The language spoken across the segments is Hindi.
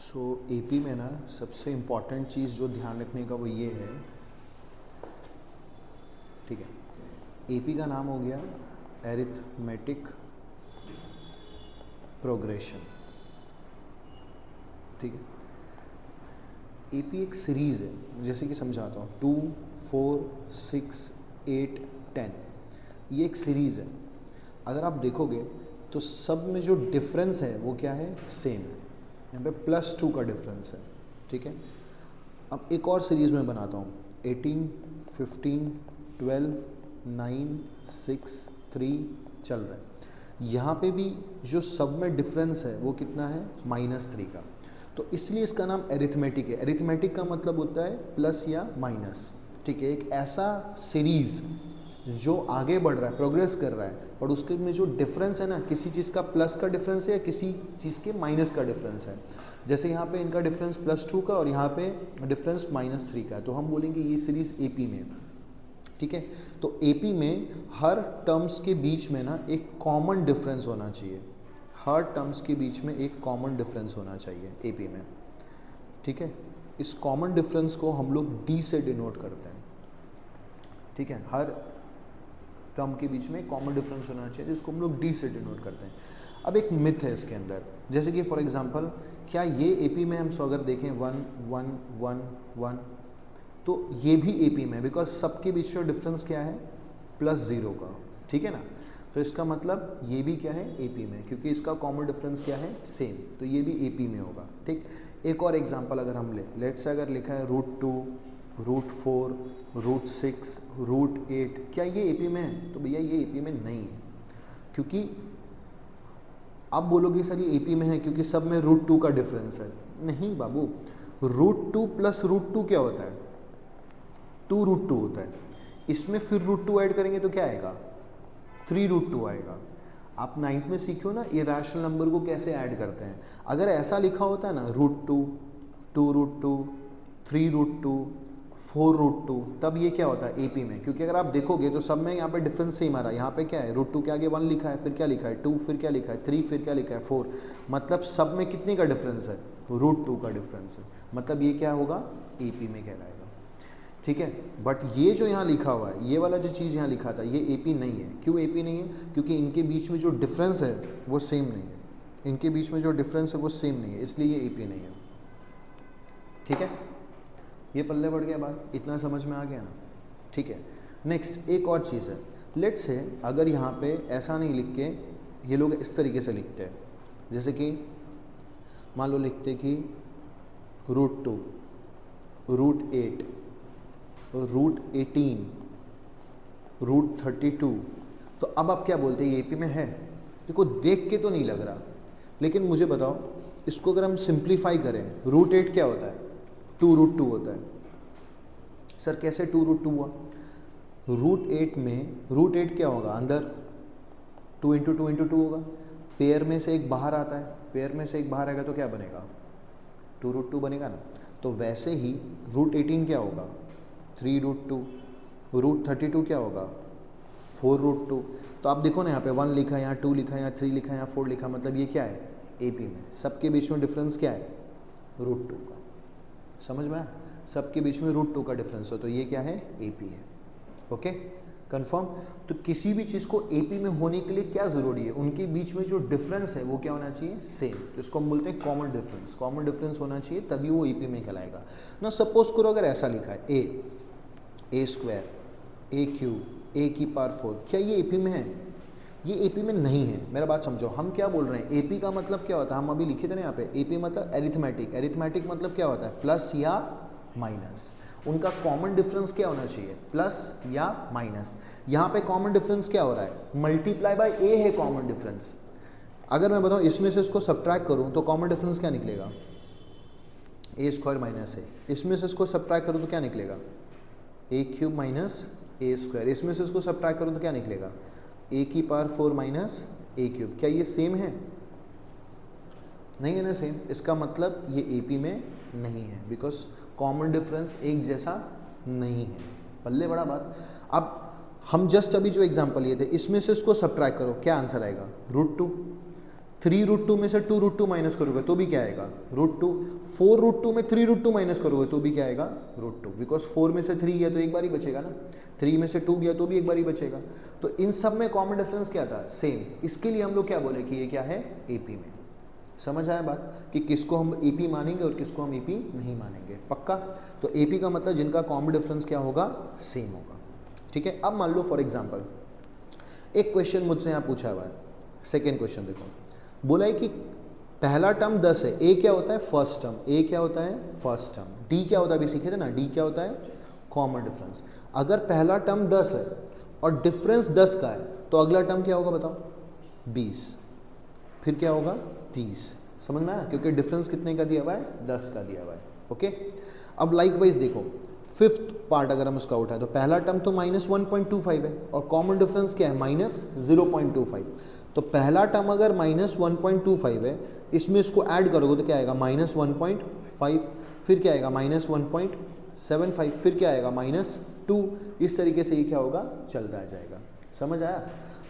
सो एपी में ना सबसे इम्पॉर्टेंट चीज़ जो ध्यान रखने का वो ये है, ठीक है, एपी का नाम हो गया एरिथमेटिक प्रोग्रेशन, ठीक है। एपी एक सीरीज़ है, जैसे कि समझाता हूँ, 2, 4, 6, 8, 10, ये एक सीरीज़ है। अगर आप देखोगे तो सब में जो डिफरेंस है वो क्या है, सेम है। यहाँ पे +2 का डिफरेंस है, ठीक है। अब एक और सीरीज़ में बनाता हूँ, 18, 15, 12, 9, 6, 3 चल रहा है। यहाँ पे भी जो सब में डिफरेंस है वो कितना है, -3 का। तो इसलिए इसका नाम एरिथमेटिक है। एरिथमेटिक का मतलब होता है प्लस या माइनस, ठीक है। एक ऐसा सीरीज़ जो आगे बढ़ रहा है, प्रोग्रेस कर रहा है, और उसके में जो डिफरेंस है ना, किसी चीज़ का प्लस का डिफरेंस है या किसी चीज़ के माइनस का डिफरेंस है। जैसे यहाँ पे इनका डिफरेंस +2 का और यहाँ पे डिफरेंस -3 का है, तो हम बोलेंगे ये सीरीज़ एपी में, ठीक है। तो एपी में हर टर्म्स के बीच में ना एक कॉमन डिफरेंस होना चाहिए। हर टर्म्स के बीच में एक कॉमन डिफरेंस होना चाहिए एपी में, ठीक है। इस कॉमन डिफरेंस को हम लोग डी से डिनोट करते हैं, ठीक है। हर टर्म के बीच में कॉमन डिफरेंस होना चाहिए जिसको हम लोग डी से डिनोट करते हैं। अब एक मिथ है इसके अंदर, जैसे कि फॉर एग्जांपल, क्या ये एपी में हम अगर देखें 1, 1, 1, 1, तो ये भी एपी में, बिकॉज सबके बीच में डिफरेंस क्या है, +0 का, ठीक है ना। तो इसका मतलब ये भी क्या है, एपी में, क्योंकि इसका कॉमन डिफरेंस क्या है, सेम, तो ये भी एपी में होगा, ठीक। एक और एग्जांपल अगर हम लेट्स से अगर लिखा है √2, √4, √6, √8, क्या ये एपी में है, तो भैया ये एपी में नहीं है। क्योंकि आप बोलोगे सर ये एपी में है क्योंकि सब में √2 का डिफरेंस है। नहीं बाबू, √2 + √2 क्या होता है, 2√2 होता है। इसमें फिर √2 ऐड करेंगे तो क्या आएगा, 3√2 आएगा। आप 9th में सीखो ना इरेशनल नंबर को कैसे ऐड करते हैं। अगर ऐसा लिखा होता है ना, √2, 2√2, 3√2, 4√2, तब ये क्या होता है, एपी में। क्योंकि अगर आप देखोगे तो सब में यहाँ पे डिफरेंस सेम आ रहा है। यहाँ पे क्या है, √2 के आगे 1 लिखा है, फिर क्या लिखा है 2, फिर क्या लिखा है 3, फिर क्या लिखा है 4, मतलब सब में कितने का डिफरेंस है, √2 का डिफरेंस है। मतलब ये क्या होगा, एपी में कहलाएगा, ठीक है। बट ये जो यहाँ लिखा हुआ है, ये वाला जो चीज़ यहाँ लिखा था, ये एपी नहीं है। क्यों एपी नहीं है, क्योंकि इनके बीच में जो डिफरेंस है वो सेम नहीं है। इनके बीच में जो डिफरेंस है वो सेम नहीं है, इसलिए ये एपी नहीं है, ठीक है। ये पल्ले बढ़ गया बात, इतना समझ में आ गया ना, ठीक है। नेक्स्ट एक और चीज़ है, लेट्स से अगर यहाँ पे ऐसा नहीं लिख के ये लोग इस तरीके से लिखते हैं, जैसे कि मान लो लिखते कि √2, √8, √18, √32, तो अब आप क्या बोलते हैं, ये एपी में है। देखो देख के तो नहीं लग रहा, लेकिन मुझे बताओ इसको अगर हम सिंप्लीफाई करें, √8 क्या होता है, 2√2 होता है। सर कैसे 2√2 हुआ, √8 में √8 क्या होगा, अंदर 2 × 2 × 2 होगा, पेयर में से एक बाहर आता है, पेयर में से एक बाहर आएगा तो क्या बनेगा, 2√2 बनेगा ना। तो वैसे ही √18 क्या होगा, 3√2, √32 क्या होगा, 4√2। तो आप देखो ना यहाँ पे 1 लिखा है, यहाँ 2 लिखा है, यहाँ 3 लिखा है, यहाँ 4 लिखा, मतलब ये क्या है, एपी में। सबके बीच में डिफरेंस क्या है, √2 का। समझ में आया, सबके बीच में √2 का डिफरेंस हो तो ये क्या है, एपी है। Okay, confirm. तो किसी भी चीज़ को एपी में होने के लिए क्या ज़रूरी है, उनके बीच में जो डिफरेंस है वो क्या होना चाहिए, सेम। जिसको हम बोलते हैं कॉमन डिफरेंस। कॉमन डिफरेंस होना चाहिए तभी वो एपी में कहलाएगा ना। सपोज करो अगर ऐसा लिखा है a², a³ a⁴, क्या ये एपी में है, ये एपी में नहीं है। मेरा बात समझो, हम क्या बोल रहे हैं, एपी का मतलब क्या होता है, हम अभी लिखे थे ना यहाँ पे, एपी मतलब एरिथमेटिक। एरिथमेटिक मतलब क्या होता है, प्लस या माइनस। उनका कॉमन डिफरेंस क्या होना चाहिए, प्लस या माइनस। यहाँ पे कॉमन डिफरेंस क्या हो रहा है, मल्टीप्लाई बाय ए है कॉमन डिफरेंस। अगर मैं बताऊँ इसमें से इसको सब्ट्रैक्ट करूँ तो कॉमन डिफरेंस क्या निकलेगा, a² - a। इसमें से इसको सब्ट्रैक्ट करूँ तो क्या निकलेगा, a³ - a²। इसमें से इसको सब्ट्रैक्ट करूँ तो क्या निकलेगा, a⁴ - a³। क्या ये सेम है, नहीं है ना सेम। इसका मतलब ये एपी में नहीं है, बिकॉज कॉमन डिफरेंस एक जैसा नहीं है। पल्ले बड़ा बात। अब हम जस्ट अभी जो एग्जांपल लिए थे, इसमें से इसको सब्ट्रैक्ट करो, क्या आंसर आएगा, √2। 3√2 में से 2√2 माइनस करोगे तो भी क्या आएगा √2। 4√2 में 3√2 माइनस करोगे तो भी क्या आएगा √2, बिकॉज 4 में से 3 गया तो एक बार ही बचेगा ना, 3 में से 2 गया तो भी एक बार ही बचेगा। तो इन सब में कॉमन डिफरेंस क्या था, सेम। इसके लिए हम लोग क्या बोले कि ये क्या है एपी में। समझ आया बात कि किसको हम एपी मानेंगे और किसको हम एपी नहीं मानेंगे, पक्का। तो एपी का मतलब जिनका कॉमन डिफरेंस क्या होगा, सेम होगा, ठीक है। अब मान लो फॉर एग्जाम्पल एक क्वेश्चन मुझसे यहाँ पूछा हुआ है, सेकेंड क्वेश्चन देखो, बोला है कि पहला टर्म 10 है, ए क्या होता है फर्स्ट टर्म, ए क्या होता है फर्स्ट टर्म, डी क्या होता है, अभी सीखे थे ना, डी क्या होता है कॉमन डिफरेंस। अगर पहला टर्म 10 है और डिफरेंस 10 का है तो अगला टर्म क्या होगा बताओ 20, फिर क्या होगा 30। समझ में आया, क्योंकि डिफरेंस कितने का दिया हुआ है 10 का दिया हुआ है, ओके। अब लाइकवाइज देखो फिफ्थ पार्ट अगर हम उसका उठाए तो पहला टर्म तो -1.25 है और कॉमन डिफरेंस क्या है -0.25। तो पहला टर्म अगर -1.25 है, इसमें इसको ऐड करोगे तो क्या आएगा -1.5, फिर क्या आएगा -1.75, फिर क्या आएगा -2। इस तरीके से ये क्या होगा चलता जाएगा। समझ आया,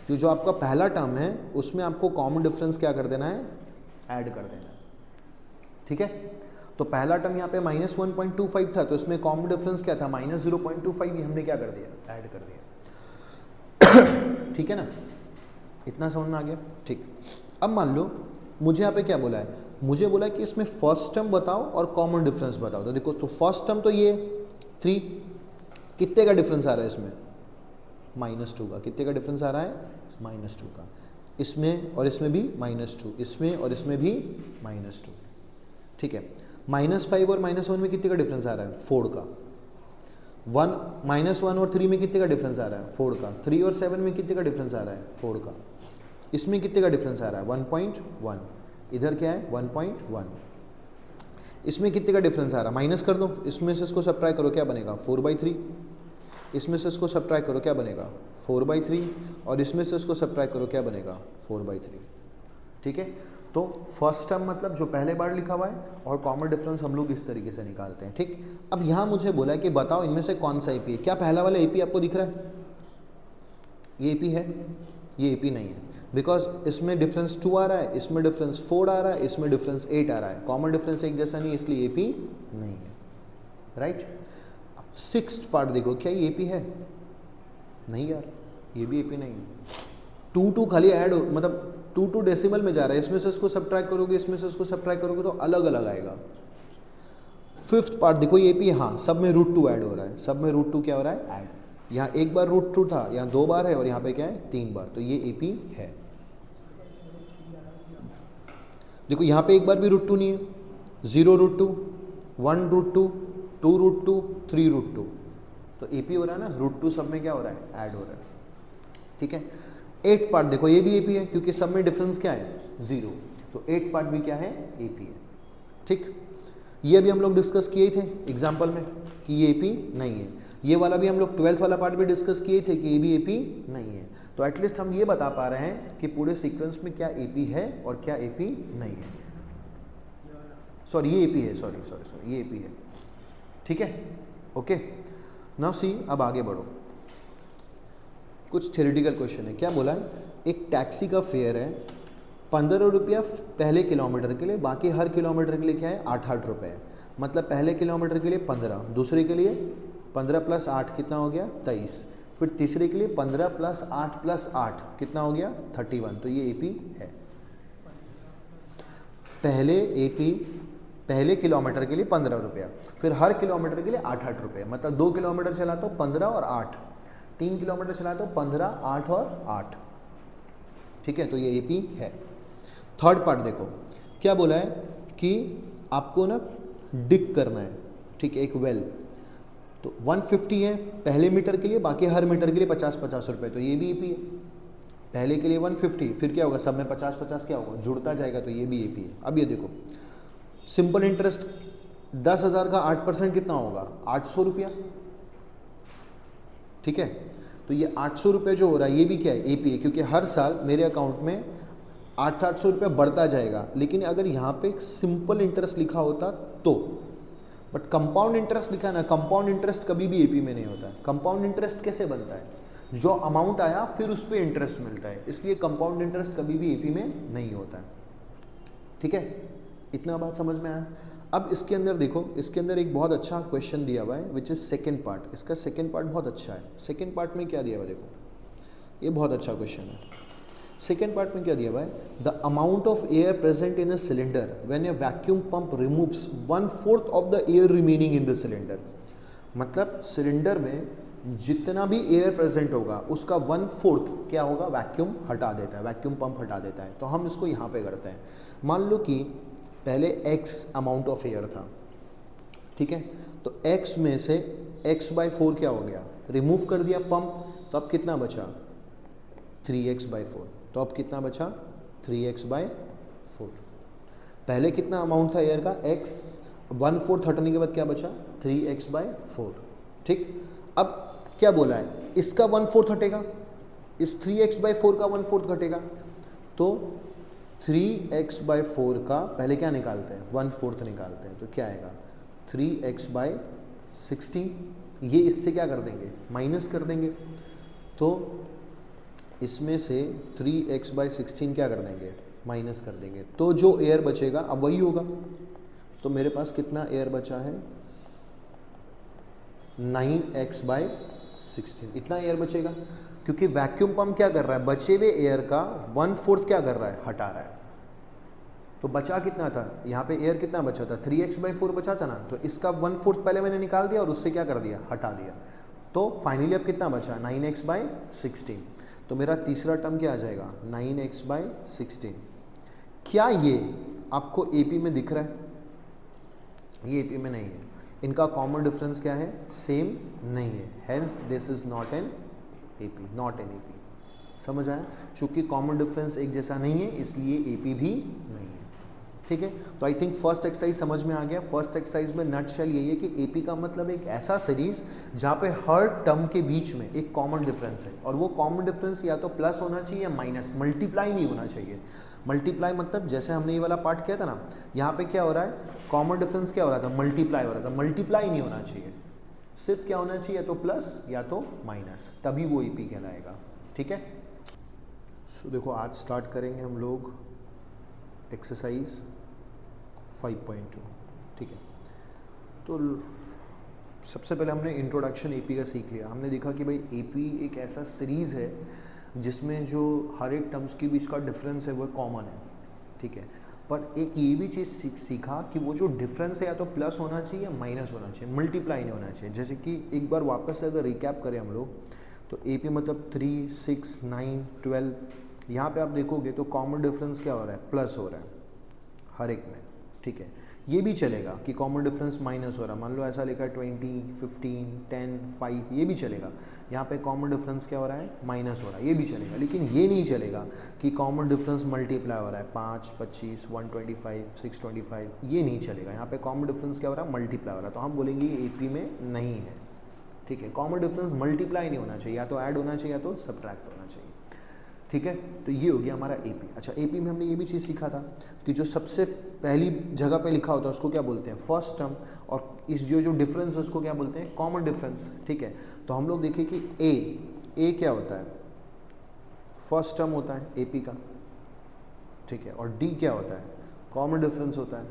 तो जो आपका पहला टर्म है उसमें आपको कॉमन डिफरेंस क्या कर देना है, ऐड कर देना है, ठीक है। तो पहला टर्म यहाँ पे -1.25 था तो इसमें कॉमन डिफरेंस क्या था -0.25, ये हमने क्या कर दिया ऐड कर दिया, ठीक है ना, इतना समझ में आ गया, ठीक। अब मान लो मुझे यहाँ पे क्या बोला है, मुझे बोला है कि इसमें फर्स्ट टर्म बताओ और कॉमन डिफरेंस बताओ। तो देखो, तो फर्स्ट टर्म तो ये 3, कितने का डिफरेंस आ रहा है इसमें -2 का, कितने का डिफरेंस आ रहा है -2 का, इसमें और इसमें भी -2, इसमें और इसमें भी -2, ठीक है। -5 और -1 में कितने का डिफरेंस आ रहा है 4 का, -1 और 3 में कितने का डिफरेंस आ रहा है 4 का, 3 और 7 में कितने का डिफरेंस आ रहा है 4 का, इसमें कितने का डिफरेंस आ रहा है 1.1, इधर क्या है 1.1, इसमें कितने का डिफरेंस आ रहा है, माइनस कर दो, इसमें से इसको सब्ट्रैक्ट करो क्या बनेगा 4/3, इसमें से इसको सब्ट्रैक्ट करो क्या बनेगा 4/3, और इसमें से इसको सब्ट्रैक्ट करो क्या बनेगा 4/3, ठीक है। तो फर्स्ट टर्म मतलब जो पहले बार लिखा हुआ है और कॉमन डिफरेंस हम लोग इस तरीके से निकालते हैं, ठीक। अब यहाँ मुझे बोला है कि बताओ इनमें से कौन सा एपी है। क्या पहला वाला एपी आपको दिख रहा है, ये एपी है, ये एपी नहीं है, बिकॉज इसमें डिफरेंस 2 आ रहा है, इसमें डिफरेंस 4 आ रहा है, इसमें डिफरेंस 8 आ रहा है, कॉमन डिफरेंस एक जैसा नहीं, इसलिए एपी नहीं है, राइट। अब सिक्स्थ पार्ट देखो, क्या ये एपी है, नहीं यार ये भी एपी नहीं है। 2 खाली ऐड हो, मतलब 2 डेसिमल में जा रहा है, इसमें से इसको सब्ट्रैक्ट करोगे, इसमें से इसको सब्ट्रैक्ट करोगे तो अलग अलग आएगा। फिफ्थ पार्ट देखो, ये एपी, हाँ सब में √2 ऐड हो रहा है, सब में √2 क्या हो रहा है ऐड, यहाँ एक बार √2 था, यहाँ 2 बार है, और यहाँ पे क्या है 3 बार, तो ये एपी है। देखो यहाँ पे एक बार भी √2 नहीं है, 0√2, 1√2, 2√2, 3√2, तो एपी हो रहा है ना, √2 सब में क्या हो रहा है ऐड हो रहा है, ठीक है। 8 पार्ट देखो, ये भी एपी है क्योंकि सब में डिफरेंस क्या है 0, तो 8 पार्ट भी क्या है एपी है, ठीक। ये भी हम लोग डिस्कस किए थे एग्जाम्पल में कि ये एपी नहीं है। ये वाला भी हम लोग 12th वाला पार्ट भी डिस्कस किए थे कि ये भी एपी नहीं है। तो एटलीस्ट हम ये बता पा रहे हैं कि पूरे सीक्वेंस में क्या एपी है और क्या एपी नहीं है। सॉरी ये एपी है, सॉरी ये एपी है, ठीक है, ओके। नाउ सी, अब आगे बढ़ो, कुछ थ्योरेटिकल क्वेश्चन है। क्या बोला है, एक टैक्सी का फेयर है 15 रुपया पहले किलोमीटर के लिए, बाकी हर किलोमीटर के लिए क्या है 8 रुपये, मतलब पहले किलोमीटर के लिए 15, दूसरे के लिए 15 + 8 कितना हो गया 23, फिर तीसरे के लिए 15 + 8 + 8 कितना हो गया 31, तो ये एपी है। पहले किलोमीटर के लिए 15 रुपया, फिर हर किलोमीटर के लिए 8 रुपये, मतलब 2 किलोमीटर चलाता हूँ 15 और 8, 3 किलोमीटर चलाता हूँ 15, 8 और 8, ठीक है, तो ये एपी है। थर्ड पार्ट देखो, क्या बोला है कि आपको ना डिग करना है, ठीक है, एक वेल, तो 150 है पहले मीटर के लिए, बाकी हर मीटर के लिए 50-50 रुपये, तो ये भी एपी है। पहले के लिए 150, फिर क्या होगा सब में 50-50 क्या होगा जुड़ता जाएगा, तो ये भी एपी है। अब ये देखो, सिंपल इंटरेस्ट 10,000 का 8% कितना होगा 800 रुपया, ठीक है, तो ये 800 रुपये जो हो रहा है ये भी क्या है एपी है, क्योंकि हर साल मेरे अकाउंट में 800 रुपया बढ़ता जाएगा। लेकिन अगर यहाँ पे सिंपल इंटरेस्ट लिखा होता तो, बट कंपाउंड इंटरेस्ट लिखा है ना, कंपाउंड इंटरेस्ट कभी भी एपी में नहीं होता है। कंपाउंड इंटरेस्ट कैसे बनता है, जो अमाउंट आया फिर उस पर इंटरेस्ट मिलता है, इसलिए कंपाउंड इंटरेस्ट कभी भी एपी में नहीं होता है। ठीक है, इतना बात समझ में आया। अब इसके अंदर देखो, इसके अंदर एक बहुत अच्छा क्वेश्चन दिया हुआ है विच इज़ सेकेंड पार्ट। इसका सेकेंड पार्ट बहुत अच्छा है। सेकेंड पार्ट में क्या दिया हुआ है देखो, ये बहुत अच्छा क्वेश्चन है। सेकेंड पार्ट में क्या दिया हुआ है, the amount of air present in a cylinder when A vacuum pump removes 1/4 of the air remaining in the cylinder. मतलब सिलेंडर में जितना भी एयर प्रेजेंट होगा उसका 1/4 क्या होगा, वैक्यूम हटा देता है, वैक्यूम पंप हटा देता है। तो हम इसको यहाँ पे करते हैं। मान लो कि पहले x अमाउंट ऑफ एयर था, ठीक है, तो x में से x/4 क्या हो गया, रिमूव कर दिया पंप, तो अब कितना बचा 3x/4। तो अब कितना बचा 3x/4। पहले कितना अमाउंट था एयर का, x, 1/4 हटने के बाद क्या बचा 3x/4। ठीक, अब क्या बोला है, इसका 1/4 हटेगा, इस 3x/4 का 1/4 घटेगा, तो 3x/4 का पहले क्या निकालते हैं, 1/4 निकालते हैं, तो क्या आएगा 3x/16। ये इससे क्या कर देंगे, माइनस कर देंगे, तो इसमें से 3x/16 क्या कर देंगे, माइनस कर देंगे, तो जो एयर बचेगा अब वही होगा। तो मेरे पास कितना एयर बचा है 9x/16, इतना एयर बचेगा, क्योंकि वैक्यूम पंप क्या कर रहा है, बचे हुए एयर का 1/4 क्या कर रहा है, हटा रहा है। तो बचा कितना था, यहाँ पे एयर कितना बचा था, 3x/4 बचा था ना, तो इसका 1/4 पहले मैंने निकाल दिया और उससे क्या कर दिया, हटा दिया। तो फाइनली अब कितना बचा 9x/16। तो मेरा तीसरा टर्म क्या आ जाएगा 9x/16। क्या ये आपको एपी में दिख रहा है, ये एपी में नहीं है, इनका कॉमन डिफरेंस क्या है, सेम नहीं है, hence this is not an AP, not an AP. समझ आया, चूंकि कॉमन डिफरेंस एक जैसा नहीं है इसलिए एपी भी नहीं है। ठीक है, तो आई थिंक फर्स्ट एक्सरसाइज समझ में आ गया। फर्स्ट एक्सरसाइज में नटशेल यही है कि एपी का मतलब एक ऐसा सीरीज जहाँ पे हर टर्म के बीच में एक कॉमन डिफरेंस है, और वो कॉमन डिफरेंस या तो प्लस होना चाहिए या माइनस, मल्टीप्लाई नहीं होना चाहिए। मल्टीप्लाई मतलब जैसे हमने ये वाला पार्ट किया था ना, यहाँ पे क्या हो रहा है, कॉमन डिफरेंस क्या हो रहा था, मल्टीप्लाई हो रहा था, मल्टीप्लाई नहीं होना चाहिए, सिर्फ क्या होना चाहिए, या तो प्लस या तो माइनस, तभी वो ईपी कहलाएगा। ठीक है, सो देखो आज स्टार्ट करेंगे हम लोग एक्सरसाइज 5.2। ठीक है, तो सबसे पहले हमने इंट्रोडक्शन एपी का सीख लिया। हमने देखा कि भाई एपी एक ऐसा सीरीज़ है जिसमें जो हर एक टर्म्स के बीच का डिफरेंस है वो कॉमन है। ठीक है, पर एक ये भी चीज़ सीखा कि वो जो डिफरेंस है या तो प्लस होना चाहिए या माइनस होना चाहिए, मल्टीप्लाई नहीं होना चाहिए। जैसे कि एक बार वापस से अगर रिकैप करें हम लोग, तो एपी मतलब 3, 6, 9, 12, यहाँ पे आप देखोगे तो कॉमन डिफरेंस क्या हो रहा है, प्लस हो रहा है हर एक में। ठीक है, ये भी चलेगा कि कॉमन डिफरेंस माइनस हो रहा है, मान लो ऐसा लिखा है 20, 15, 10, 5, ये भी चलेगा। यहाँ पे कॉमन डिफरेंस क्या हो रहा है, माइनस हो रहा है, ये भी चलेगा। लेकिन ये नहीं चलेगा कि कॉमन डिफरेंस मल्टीप्लाई हो रहा है, 5, 25, 125, 625, ये नहीं चलेगा। यहाँ पे कॉमन डिफरेंस क्या हो रहा है, मल्टीप्लाई हो रहा है, तो हम बोलेंगे ये एपी में नहीं है। ठीक है, कॉमन डिफरेंस मल्टीप्लाई नहीं होना चाहिए, या तो ऐड होना चाहिए या तो सब्ट्रैक्ट होना चाहिए। ठीक है, तो ये हो गया हमारा एपी। अच्छा, एपी में हमने ये भी चीज़ सीखा था कि जो सबसे पहली जगह पे लिखा होता है उसको क्या बोलते हैं, फर्स्ट टर्म, और इस जो डिफरेंस है उसको क्या बोलते हैं, कॉमन डिफरेंस। ठीक है, तो हम लोग देखें कि ए क्या होता है, फर्स्ट टर्म होता है एपी का। ठीक है, और डी क्या होता है, कॉमन डिफरेंस होता है।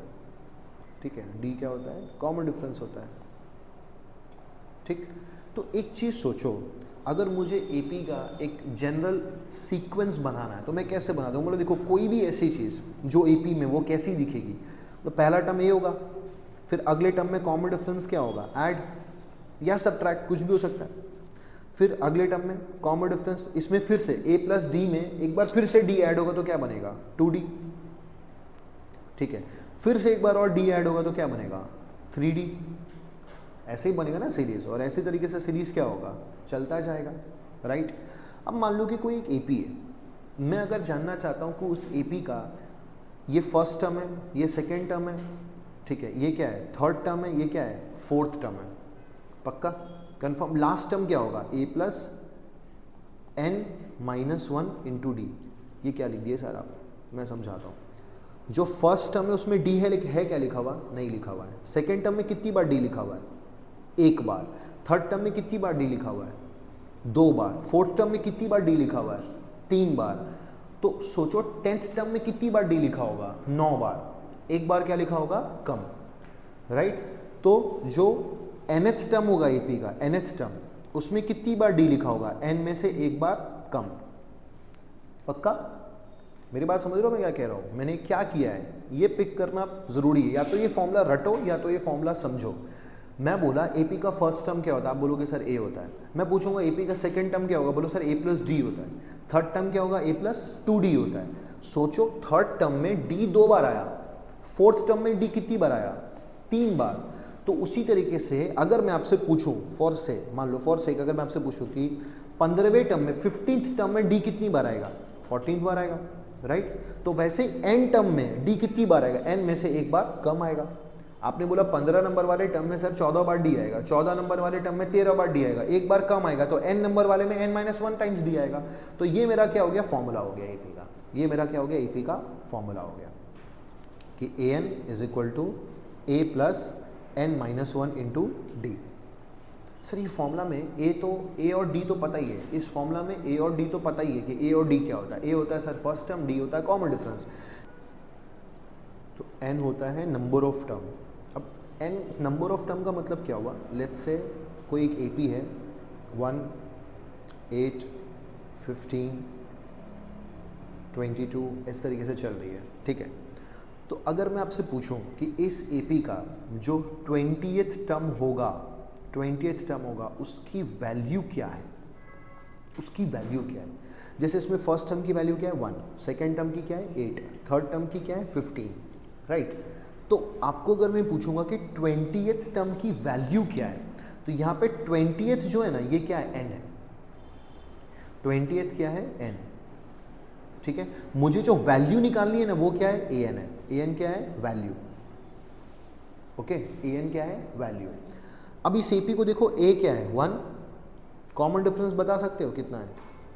ठीक है, डी क्या होता है, कॉमन डिफरेंस होता है। ठीक, तो एक चीज़ सोचो, अगर मुझे एपी का एक जनरल सीक्वेंस बनाना है तो मैं कैसे बनाता हूँ। मतलब देखो, कोई भी ऐसी चीज़ जो एपी में वो कैसी दिखेगी, तो पहला टर्म ए होगा, फिर अगले टर्म में कॉमन डिफरेंस क्या होगा, ऐड या सब्ट्रैक्ट, कुछ भी हो सकता है। फिर अगले टर्म में कॉमन डिफरेंस, इसमें फिर से ए प्लस डी में एक बार फिर से डी ऐड होगा तो क्या बनेगा, 2D। ठीक है, फिर से एक बार और डी ऐड होगा तो क्या बनेगा, 3D। ऐसे ही बनेगा ना सीरीज, और ऐसे तरीके से सीरीज क्या होगा, चलता जाएगा। राइट, अब मान लो कि कोई एक एपी है, मैं अगर जानना चाहता हूँ कि उस एपी का ये फर्स्ट टर्म है, ये सेकेंड टर्म है, ठीक है, ये क्या है, थर्ड टर्म है, ये क्या है, फोर्थ टर्म है, पक्का कंफर्म। लास्ट टर्म क्या होगा, A plus N minus 1 into D. ये क्या लिख दिया सारा, मैं समझाता हूँ। जो फर्स्ट टर्म है उसमें डी है क्या लिखा हुआ, नहीं लिखा हुआ है। सेकेंड टर्म में कितनी बार डी लिखा हुआ है, एक बार। थर्ड टर्म में कितनी बार डी लिखा हुआ है, 2 बार। फोर्थ टर्म में कितनी बार डी लिखा हुआ है, 3 बार। तो सोचो 10th टर्म में कितनी बार डी लिखा होगा, 9 बार। एक बार क्या लिखा होगा, कम, राइट। तो जो nth टर्म होगा एपी का, nth टर्म, उसमें कितनी बार डी लिखा होगा, n में से एक बार कम। पक्का? मेरी बात समझ रहे हो मैं क्या कह रहा हूं? मैंने क्या किया है ये पिक करना जरूरी है, या तो ये फॉर्मूला रटो या तो ये फॉर्मूला समझो। मैं बोला एपी का फर्स्ट टर्म क्या होता है, आप बोलोगे सर ए होता है। मैं पूछूंगा एपी का सेकंड टर्म क्या होगा, बोलो सर ए प्लस डी होता है। थर्ड टर्म क्या होगा, ए प्लस 2d होता है। सोचो थर्ड टर्म में डी 2 बार आया, फोर्थ टर्म में डी कितनी बार आया, 3 बार। तो उसी तरीके से अगर मैं आपसे पूछूं फॉर से, मान लो फॉर से अगर मैं आपसे पूछूं कि 15वें टर्म में 15th टर्म में डी कितनी बार आएगा, 14th बार आएगा, राइट। तो वैसे एन टर्म में डी कितनी बार आएगा, एन में से एक बार कम आएगा। आपने बोला 15 नंबर वाले टर्म में सर 14 बार डी आएगा, 14 नंबर वाले टर्म में 13 बार डी आएगा, एक बार कम आएगा, तो एन नंबर वाले में n-1 टाइम्स डी आएगा। तो ये मेरा क्या हो गया, फॉर्मूला हो गया एपी का। ये मेरा क्या हो गया, एपी का फॉर्मूला हो गया कि an is equal to A plus n-1 into D. Sir ये फॉर्मूला में ए और डी तो पता ही है, इस फॉर्मूला में ए और डी तो पता ही है कि ए और डी क्या होता है। ए होता है सर फर्स्ट टर्म, डी होता है कॉमन डिफरेंस। तो n होता है नंबर ऑफ टर्म। अब n नंबर ऑफ टर्म का मतलब क्या हुआ, लेट्स से कोई एक एपी है 1, 8, 15, 22 इस तरीके से चल रही है, ठीक है। तो अगर मैं आपसे पूछूं कि इस एपी का जो 20th टर्म होगा, 20th टर्म होगा, उसकी वैल्यू क्या है, उसकी वैल्यू क्या है। जैसे इसमें फर्स्ट टर्म की वैल्यू क्या है 1, सेकेंड टर्म की क्या है 8, थर्ड टर्म की क्या है 15, राइट। तो आपको अगर मैं पूछूंगा कि 20th टर्म की वैल्यू क्या है, तो यहाँ पे 20th जो है ना, ये क्या है, n है। 20th क्या है, n, ठीक है। मुझे जो वैल्यू निकालनी है ना वो क्या है, an है। an क्या है, वैल्यू, ओके। an क्या है, वैल्यू। अब इस एपी को देखो, a क्या है 1, कॉमन डिफरेंस बता सकते हो कितना है,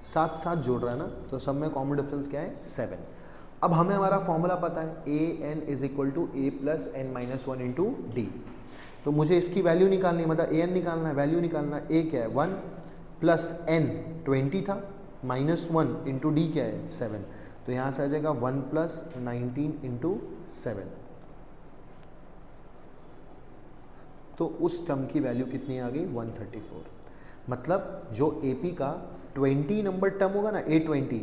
7 7 जोड़ रहा है ना, तो सब में कॉमन डिफरेंस क्या है 7। अब हमें हमारा फॉर्मूला पता है an is equal to A plus n-1 into D. तो मुझे इसकी वैल्यू निकालनी है, मतलब an निकालना है, वैल्यू निकालना है। a क्या है 1 प्लस n 20 था, -1 इंटू डी क्या है 7। तो यहाँ से आ जाएगा 1 प्लस 19 इंटू 7। तो उस टर्म की वैल्यू कितनी आ गई, 134। मतलब जो एपी का 20 नंबर टर्म होगा ना, A20,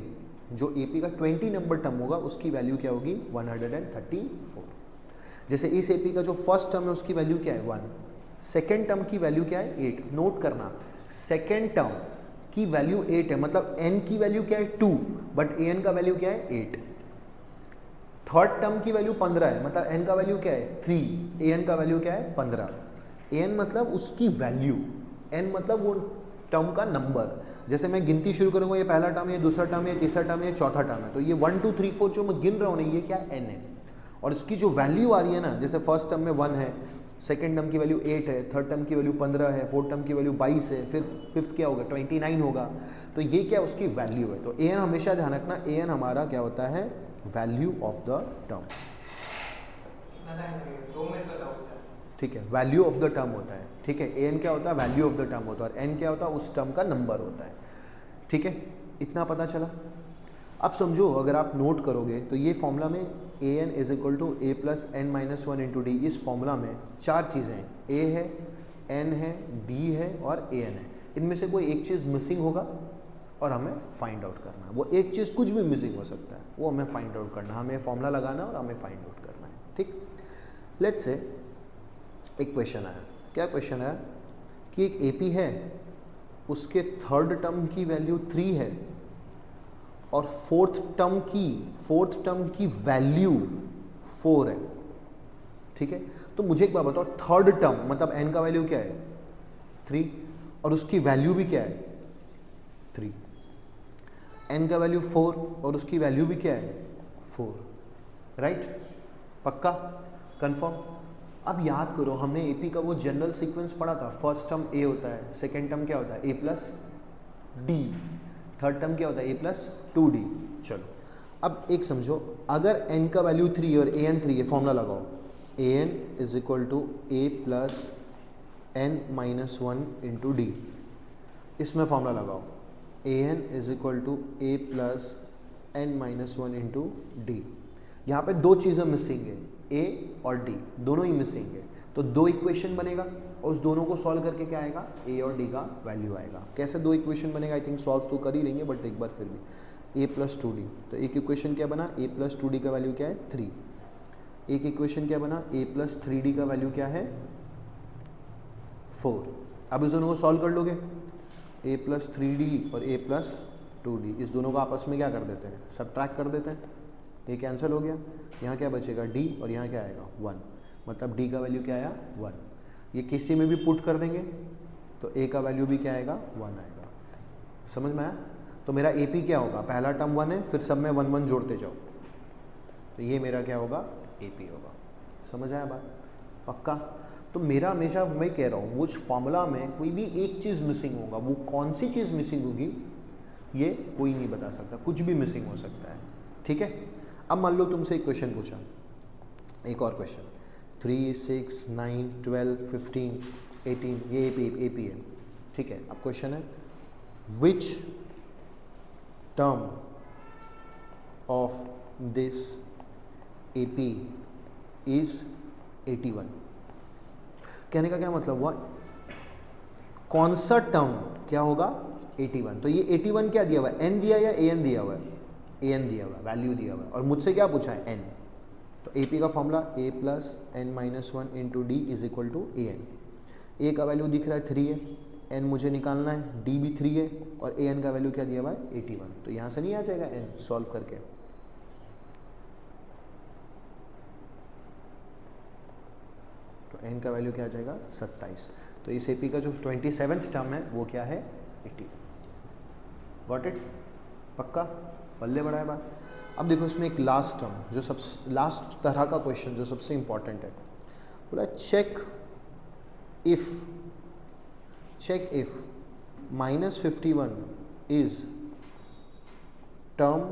जो एपी का 20 नंबर टर्म होगा उसकी वैल्यू क्या होगी, 134। जैसे इस एपी का जो फर्स्ट टर्म है उसकी वैल्यू क्या है 1, सेकेंड टर्म की वैल्यू क्या है 8। नोट करना, सेकेंड टर्म की वैल्यू 8 है, मतलब n की वैल्यू क्या है 2, बट an का वैल्यू क्या है 8। थर्ड टर्म की वैल्यू 15 है, मतलब n का वैल्यू क्या है 3, an का वैल्यू क्या है 15। an मतलब उसकी वैल्यू, n मतलब वो टर्म का नंबर। जैसे मैं गिनती शुरू करूंगा, ये पहला टर्म, ये दूसरा टर्म, ये तीसरा टर्म, ये चौथा टर्म है, तो ये 1 2 3 4 जो मैं गिन रहा हूँ ना, ये क्या है, n है। और इसकी जो वैल्यू आ रही है ना, जैसे फर्स्ट टर्म में 1 है, सेकेंड टर्म की वैल्यू 8 है, थर्ड टर्म की वैल्यू 15 है, फोर्थ टर्म की वैल्यू 22 है, फिर फिफ्थ क्या होगा 29 होगा। तो ये क्या उसकी वैल्यू है। तो an हमेशा ध्यान रखना, an हमारा क्या होता है, वैल्यू ऑफ द टर्म, ठीक है, वैल्यू ऑफ द टर्म होता है, ठीक है। an क्या होता है, वैल्यू ऑफ द टर्म होता है, और n क्या होता है, उस टर्म का नंबर होता है, ठीक है। इतना पता चला। अब समझो, अगर आप नोट करोगे तो ये फॉर्मूला में an is equal to A plus n-1 into D, इस फॉर्मूला में 4 चीज़ें हैं, a है, n है, d है और an है। इनमें से कोई एक चीज़ मिसिंग होगा और हमें फाइंड आउट करना है। वो एक चीज़ कुछ भी मिसिंग हो सकता है, वो हमें फाइंड आउट करना है, हमें फॉर्मूला लगाना है और हमें फाइंड आउट करना है, ठीक। लेट्स से एक क्वेश्चन आया, क्या क्वेश्चन आया कि एक एपी है, उसके थर्ड टर्म की वैल्यू 3 है और फोर्थ टर्म की वैल्यू 4 है, ठीक है। तो मुझे एक बात बताओ, थर्ड टर्म मतलब n का वैल्यू क्या है 3 और उसकी वैल्यू भी क्या है 3, n का वैल्यू 4 और उसकी वैल्यू भी क्या है 4, राइट। पक्का, कंफर्म। अब याद करो, हमने एपी का वो जनरल सीक्वेंस पढ़ा था, फर्स्ट टर्म a होता है, सेकेंड टर्म क्या होता है a plus D, third term क्या होता है a प्लस 2d। चलो अब एक समझो, अगर n का वैल्यू 3 और an 3 है, फॉर्मूला लगाओ, an is equal to a plus n-1 into D. इसमें फॉर्मूला लगाओ, an is equal to a plus n minus one into D. यहाँ पे दो चीज़ें मिसिंग है, ए और डी दोनों ही मिसिंग है, तो दो इक्वेशन बनेगा और उस दोनों को सॉल्व करके क्या आएगा, ए और डी का वैल्यू आएगा। कैसे दो इक्वेशन बनेगा, आई थिंक सॉल्व तो कर ही लेंगे बट एक बार फिर भी, ए प्लस टू डी, तो एक इक्वेशन क्या बना, ए प्लस टू डी का वैल्यू क्या है 3। एक इक्वेशन क्या बना, ए प्लस थ्री डी का वैल्यू क्या है 4। अब इस दोनों को सॉल्व कर लोगे, ए प्लस थ्री डी और ए प्लस टू डी, इस दोनों को आपस में क्या कर देते हैं, सबट्रैक्ट कर देते हैं, ये कैंसिल हो गया। यहाँ क्या बचेगा डी और यहाँ क्या आएगा 1, मतलब डी का वैल्यू क्या आया 1। ये किसी में भी पुट कर देंगे तो ए का वैल्यू भी क्या आएगा 1 आएगा। समझ में आया? तो मेरा ए पी क्या होगा, पहला टर्म 1 है, फिर सब में 1 1 जोड़ते जाओ, तो ये मेरा क्या होगा ए पी होगा। समझ आया बात? पक्का? तो मेरा हमेशा मैं कह रहा हूँ उस फॉर्मूला में कोई भी एक चीज़ मिसिंग होगा, वो कौन सी चीज़ मिसिंग होगी ये कोई नहीं बता सकता, कुछ भी मिसिंग हो सकता है। ठीक है, अब मान लो तुमसे एक क्वेश्चन पूछा, एक और क्वेश्चन, 3 6 9 12 15 18, ये ए पी है। ठीक है, अब क्वेश्चन है which term of this A P is 81। कहने का क्या मतलब हुआ, कौन सा टर्म क्या होगा 81। तो ये 81 क्या दिया हुआ है, एन दिया या ए एन दिया हुआ है, ए एन दिया हुआ है, वैल्यू दिया हुआ है, और मुझसे क्या पूछा है एन। तो ए पी का formula A plus N minus one into D is equal to A N. A का वैल्यू दिख रहा है 3 है, एन मुझे निकालना है, डी भी 3 है, और ए एन का वैल्यू क्या दिया हुआ है 81। तो यहाँ से नहीं आ जाएगा एन सॉल्व करके, तो एन का वैल्यू क्या आ जाएगा 27। तो इस ए पी का जो 27th टर्म है वो क्या है 80। Got it? पक्का? पल्ले बढ़ाए बात। अब देखो इसमें एक लास्ट टर्म, जो सब लास्ट तरह का क्वेश्चन जो सबसे इंपॉर्टेंट है, बोला check if -51 is term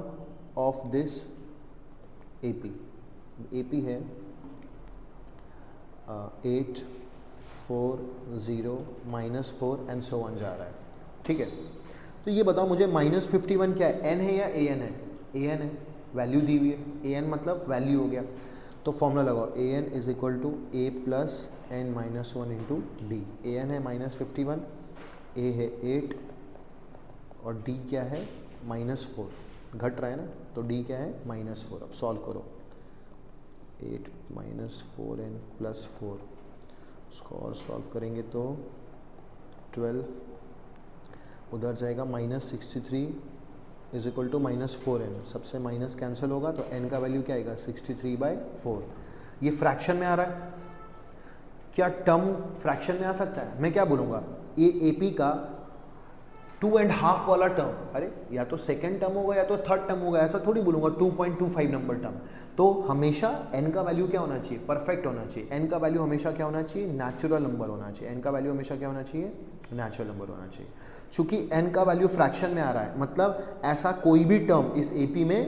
of this AP. AP है 8 4 0 -4 एंड सो ऑन जा रहा है। ठीक है, तो ये बताओ मुझे -51 क्या है, एन है या ए एन है? ए एन है, वैल्यू दी हुई है, ए एन मतलब वैल्यू हो गया। तो फॉर्मूला लगाओ, A N is equal to A plus N minus one into D. A N है -51, ए है 8 और डी क्या है -4, घट रहा है ना, तो डी क्या है -4। अब सॉल्व करो, 8 -4 एन प्लस 4, उसको और सॉल्व करेंगे तो 12, उधर जाएगा -63 इज इक्वल टू -4 एन, सबसे माइनस कैंसिल होगा तो एन का वैल्यू क्या आएगा 63/4। ये फ्रैक्शन में आ रहा है, क्या टर्म फ्रैक्शन में आ सकता है? मैं क्या बोलूँगा, ये ए पी का 2.5 वाला टर्म, अरे या तो सेकेंड टर्म होगा या तो थर्ड टर्म होगा, ऐसा थोड़ी बोलूँगा 2.25 नंबर टर्म। तो हमेशा n का वैल्यू क्या होना चाहिए, परफेक्ट होना चाहिए। n का वैल्यू हमेशा क्या होना चाहिए, नेचुरल नंबर होना चाहिए। n का वैल्यू हमेशा क्या होना चाहिए, नेचुरल नंबर होना चाहिए। चूंकि n का वैल्यू फ्रैक्शन में आ रहा है, मतलब ऐसा कोई भी टर्म इस AP में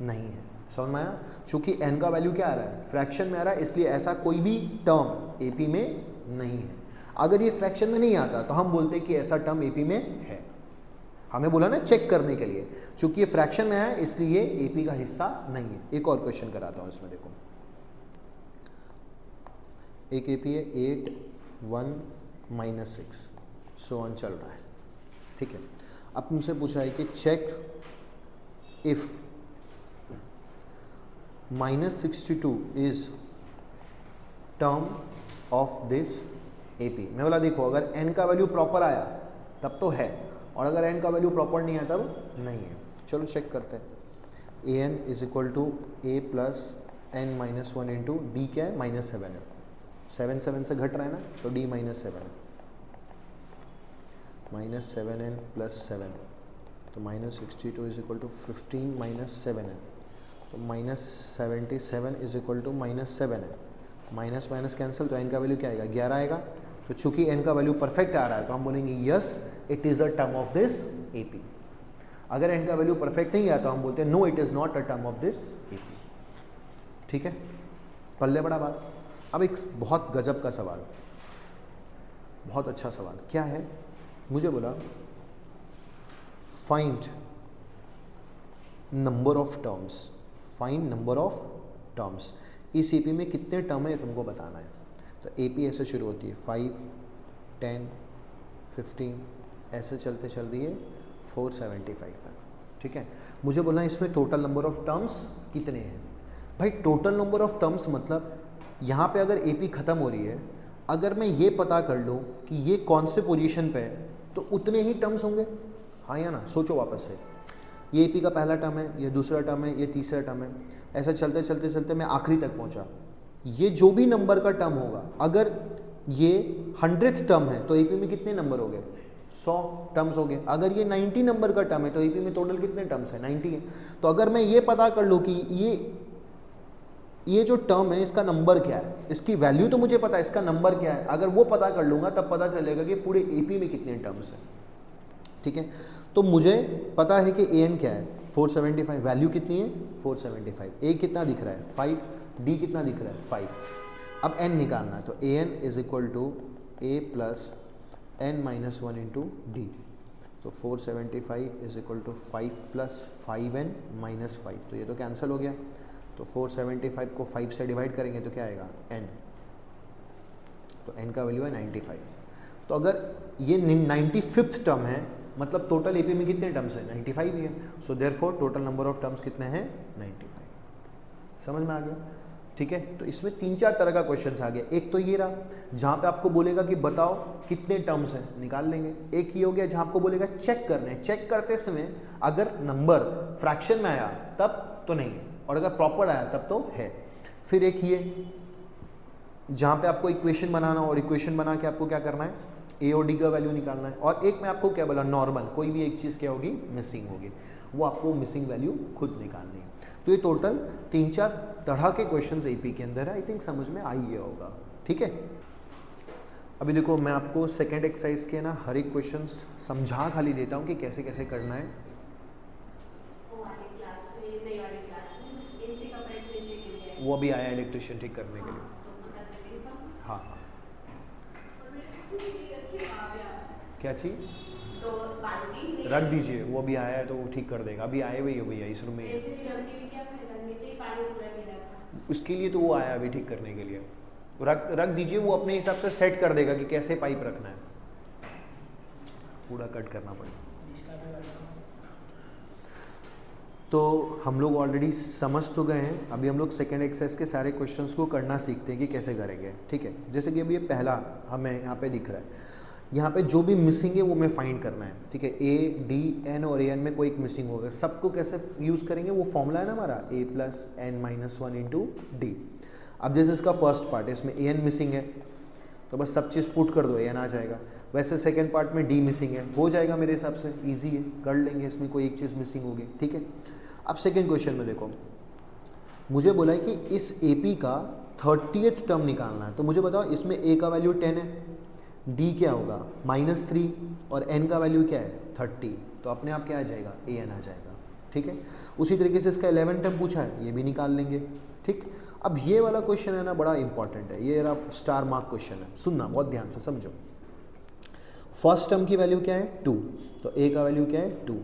नहीं है। समझ में आया? चूंकि n का वैल्यू क्या आ रहा है, फ्रैक्शन में आ रहा है, इसलिए ऐसा कोई भी टर्म AP में नहीं है। अगर ये फ्रैक्शन में नहीं आता तो हम बोलते कि ऐसा टर्म AP में है। हमें बोला ना चेक करने के लिए, चूंकि ये फ्रैक्शन में है इसलिए AP का हिस्सा नहीं है। एक और क्वेश्चन कराता हूं इसमें, देखो एक AP है 8 1 -6 सो ऑन चल रहा है। ठीक है, अब तुमसे पूछा है कि check if -62 is term of this AP। मैं बोला देखो अगर n का वैल्यू प्रॉपर आया तब तो है, और अगर n का वैल्यू प्रॉपर नहीं आया तब नहीं है। चलो चेक करते हैं। A N is equal to A plus N minus one into D क्या है -7 है, 7 7 से घट रहा है ना, तो d -7 है, -7n प्लस 7, तो -62 इज इक्वल टू 15 -7 है, तो -77 इज इक्वल टू -7 है, माइनस माइनस कैंसिल, तो n का वैल्यू क्या आएगा 11 आएगा। तो चूंकि n का वैल्यू परफेक्ट आ रहा है तो हम बोलेंगे yes it is a term of this AP। अगर n का वैल्यू परफेक्ट नहीं आया तो हम बोलते हैं no it is not a term of this AP। ठीक है, पल्ले बड़ा बात। अब एक बहुत गजब का सवाल, बहुत अच्छा सवाल, क्या है, मुझे बोला find number of terms, find number of terms. इस एपी में कितने टर्म है तुमको बताना है। तो एपी ऐसे शुरू होती है 5, 10, 15 ऐसे चलते चल रही है 475 तक, ठीक है। मुझे बोलना है इसमें टोटल नंबर ऑफ टर्म्स कितने हैं। भाई टोटल नंबर ऑफ टर्म्स मतलब यहाँ पे अगर एपी ख़त्म हो रही है, अगर मैं ये पता कर लूँ कि ये कौन से पोजीशन पे है तो उतने ही टर्म्स होंगे, हाँ या ना। सोचो वापस से, ये एपी का पहला टर्म है, ये दूसरा टर्म है, ये तीसरा टर्म है, ऐसा चलते चलते चलते मैं आखिरी तक पहुँचा। ये जो भी नंबर का टर्म होगा, अगर ये 100th टर्म है तो एपी में कितने नंबर हो गए, 100 टर्म्स हो गए। अगर ये 90 नंबर का टर्म है तो एपी में टोटल कितने टर्म्स है, 90 है। तो अगर मैं ये पता कर लूँ कि ये जो टर्म है इसका नंबर क्या है, इसकी वैल्यू तो मुझे पता है, इसका नंबर क्या है, अगर वो पता कर लूँगा तब पता चलेगा कि पूरे एपी में कितने टर्म्स हैं, ठीक है। तो मुझे पता है कि an क्या है 475, वैल्यू कितनी है 475, a कितना दिख रहा है 5, d कितना दिख रहा है 5। अब n निकालना है तो an is equal to a plus n minus 1 into D. तो 475 is equal to 5 plus 5n minus 5, तो ये तो कैंसिल हो गया। तो 475 को 5 से डिवाइड करेंगे तो क्या आएगा n, तो n का वैल्यू है 95। तो अगर ये 95th टर्म है मतलब टोटल एपी में कितने टर्म्स हैं 95 ही है। So therefore total number of terms कितने हैं 95। समझ में आ गया, ठीक है। तो इसमें 3-4 तरह का क्वेश्चन आ गया। एक तो ये रहा जहाँ पे आपको बोलेगा कि बताओ कितने टर्म्स हैं, निकाल लेंगे। एक ये हो गया जहाँ आपको बोलेगा चेक करने, चेक करते समय अगर नंबर फ्रैक्शन में आया तब तो नहीं है, और अगर प्रॉपर आया तब तो है। फिर एक ये जहाँ पे आपको इक्वेशन बनाना और इक्वेशन बना के आपको क्या करना है ए और डी का वैल्यू निकालना है। और एक में आपको क्या बोला नॉर्मल, कोई भी एक चीज़ क्या होगी मिसिंग होगी, वो आपको मिसिंग वैल्यू खुद निकालनी है। तो ये टोटल 3-4 तरह के क्वेश्चंस एपी के अंदर है। आई थिंक समझ में आ ही गया होगा, ठीक है। अभी देखो मैं आपको सेकेंड एक्सरसाइज के ना हर एक क्वेश्चन समझा खाली देता हूँ कि कैसे कैसे करना है। वो अभी आया इलेक्ट्रिशियन ठीक करने के लिए। हाँ हाँ, क्या चीज तो बाल्टी रख दीजिए, वो अभी आया है तो वो ठीक कर देगा। अभी आए हुए हो भैया इस रूम में, उसके लिए तो वो आया अभी ठीक करने के लिए। रख दीजिए, वो अपने हिसाब से सेट कर देगा कि कैसे पाइप रखना है, पूरा कट करना पड़ेगा। तो हम लोग ऑलरेडी समझ तो गए हैं, अभी हम लोग सेकेंड एक्सरसाइज के सारे क्वेश्चंस को करना सीखते हैं कि कैसे करेंगे, ठीक है। जैसे कि अभी ये पहला हमें यहाँ पे दिख रहा है, यहाँ पे जो भी मिसिंग है वो हमें फाइंड करना है, ठीक है। ए डी एन और ए एन में कोई एक मिसिंग होगा, सबको कैसे यूज़ करेंगे, वो फॉर्मूला है ना हमारा A plus N minus 1 into D. अब जैसे इसका फर्स्ट पार्ट है, इसमें ए एन मिसिंग है तो बस सब चीज़ पुट कर दो, ए एन आ जाएगा। वैसे सेकेंड पार्ट में डी मिसिंग है, हो जाएगा मेरे हिसाब से, ईजी है, कर लेंगे। इसमें कोई एक चीज़ मिसिंग होगी, ठीक है। अब सेकेंड क्वेश्चन में देखो, मुझे बोला है कि इस एपी का 30th टर्म निकालना है। तो मुझे बताओ इसमें ए का वैल्यू 10 है, डी क्या होगा -3 और एन का वैल्यू क्या है 30, तो अपने आप क्या आ जाएगा ए एन आ जाएगा, ठीक है। उसी तरीके से इसका 11 टर्म पूछा है, ये भी निकाल लेंगे, ठीक। अब ये वाला क्वेश्चन है ना बड़ा इंपॉर्टेंट है, ये स्टार मार्क क्वेश्चन है, सुनना बहुत ध्यान से समझो। फर्स्ट टर्म की वैल्यू क्या है 2, तो ए का वैल्यू क्या है 2,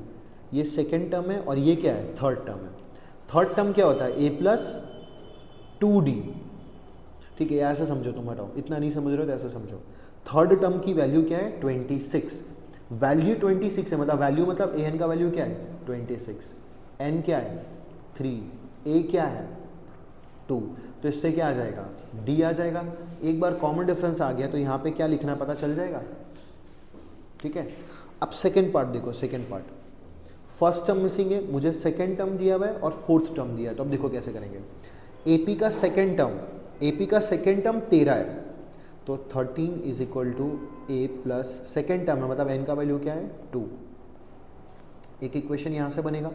ये सेकेंड टर्म है और ये क्या है थर्ड टर्म है। थर्ड टर्म क्या होता है ए प्लस 2d, ठीक है। ऐसे समझो, तुम हटाओ, इतना नहीं समझ रहे हो तो ऐसे समझो। थर्ड टर्म की वैल्यू क्या है 26, वैल्यू 26 है, मतलब वैल्यू मतलब ए एन का वैल्यू क्या है 26, एन क्या है 3, ए क्या है 2, तो इससे क्या आ जाएगा डी आ जाएगा। एक बार कॉमन डिफरेंस आ गया तो यहाँ पे क्या लिखना पता चल जाएगा, ठीक है। अब सेकेंड पार्ट देखो, second part first term missing है, मुझे सेकेंड टर्म दिया हुआ है और फोर्थ टर्म दिया है, तो अब देखो कैसे करेंगे। एपी का सेकेंड टर्म 13 है, तो 13 is equal to A plus second term है, मतलब एन का वैल्यू क्या है 2, एक इक्वेशन यहाँ से बनेगा।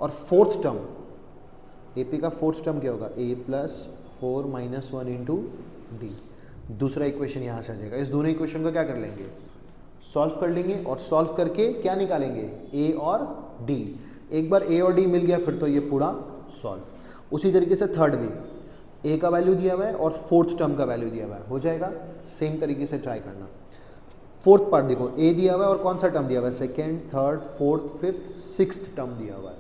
और फोर्थ टर्म, एपी का फोर्थ टर्म क्या होगा A plus 4 minus 1 into D, दूसरा इक्वेशन यहाँ से आ जाएगा। इस दोनों इक्वेशन को क्या कर लेंगे सॉल्व कर लेंगे, और सॉल्व करके क्या निकालेंगे ए और डी। एक बार ए और डी मिल गया फिर तो ये पूरा सॉल्व। उसी तरीके से थर्ड भी ए का वैल्यू दिया हुआ है और फोर्थ टर्म का वैल्यू दिया हुआ है, हो जाएगा। सेम तरीके से ट्राई करना। फोर्थ पार्ट देखो, ए दिया हुआ है और कौन सा टर्म दिया हुआ है second, third, fourth, fifth, sixth term दिया हुआ है,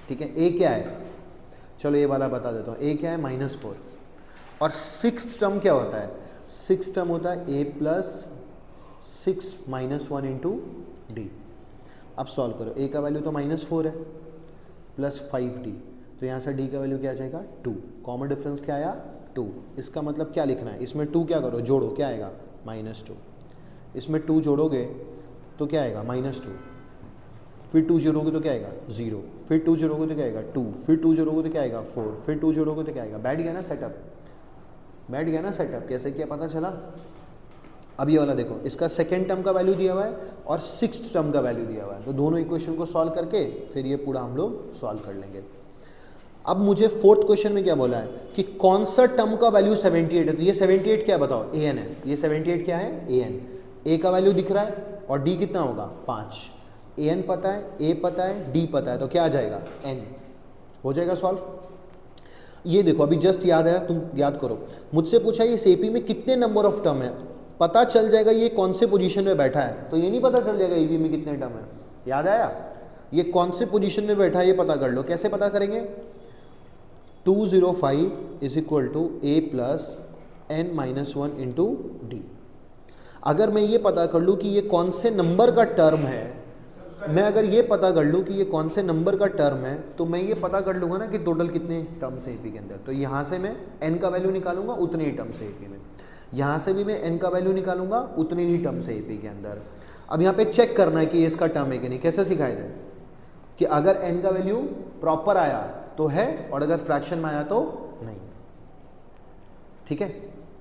ठीक है। ए क्या है, चलो ये वाला बता देता हूँ। ए क्या है, -4। और सिक्स टर्म क्या होता है, सिक्स टर्म होता है a प्लस 6 - 1 इंटू डी। अब सॉल्व करो, a का वैल्यू तो -4 है प्लस 5d, तो यहाँ से d का वैल्यू क्या आ जाएगा 2। कॉमन डिफरेंस क्या आया 2। इसका मतलब क्या लिखना है, इसमें 2 क्या करो जोड़ो, क्या आएगा -2। इसमें 2 जोड़ोगे तो क्या आएगा -2, फिर 2 जोड़ोगे तो क्या आएगा 0, फिर 2 जोड़ोगे तो क्या आएगा 2, फिर 2 जोड़ोगे तो क्या आएगा 4, फिर 2 जोड़ोगे तो क्या आएगा। बैठ गया ना सेटअप, बैठ गया ना सेटअप। कैसे किया पता चला। अब ये वाला देखो, इसका सेकेंड टर्म का वैल्यू दिया हुआ है और सिक्स्थ टर्म का वैल्यू दिया हुआ है, तो दोनों इक्वेशन को सॉल्व करके फिर ये पूरा हम लोग सॉल्व कर लेंगे। अब मुझे फोर्थ क्वेश्चन में क्या बोला है कि कौन सा टर्म का वैल्यू 78 है, तो ये 78 क्या बताओ, ए एन है। ये 78 क्या है, ए एन। ए का वैल्यू दिख रहा है और डी कितना होगा 5। ए एन पता है, ए पता है, डी पता है, तो क्या आ जाएगा एन। हो जाएगा सॉल्व। ये देखो अभी जस्ट याद आया, तुम याद करो। मुझसे पूछा ये एपी में कितने नंबर ऑफ टर्म है, पता चल जाएगा ये कौन से पोजीशन में बैठा है, तो ये नहीं पता चल जाएगा एपी में कितने टर्म है। याद आया, ये कौन से पोजीशन में बैठा है ये पता कर लो। कैसे पता करेंगे, 205 is equal to A plus n-1 into d. अगर मैं ये पता कर लूँ कि ये कौन से नंबर का टर्म है, मैं अगर ये पता कर लूँ कि ये कौन से नंबर का टर्म है, तो मैं ये पता कर लूँगा ना कि टोटल कितने टर्म्स है एपी के अंदर। तो यहाँ से मैं n का वैल्यू निकालूंगा, उतने ही टर्म्स है एपी में। यहाँ से भी मैं n का वैल्यू निकालूंगा, उतने ही टर्म्स है एपी के अंदर। अब यहाँ पे चेक करना है कि ये इसका टर्म है कि नहीं। कैसे सिखाए थे कि अगर n का वैल्यू प्रॉपर आया तो है और अगर फ्रैक्शन में आया तो नहीं। ठीक है।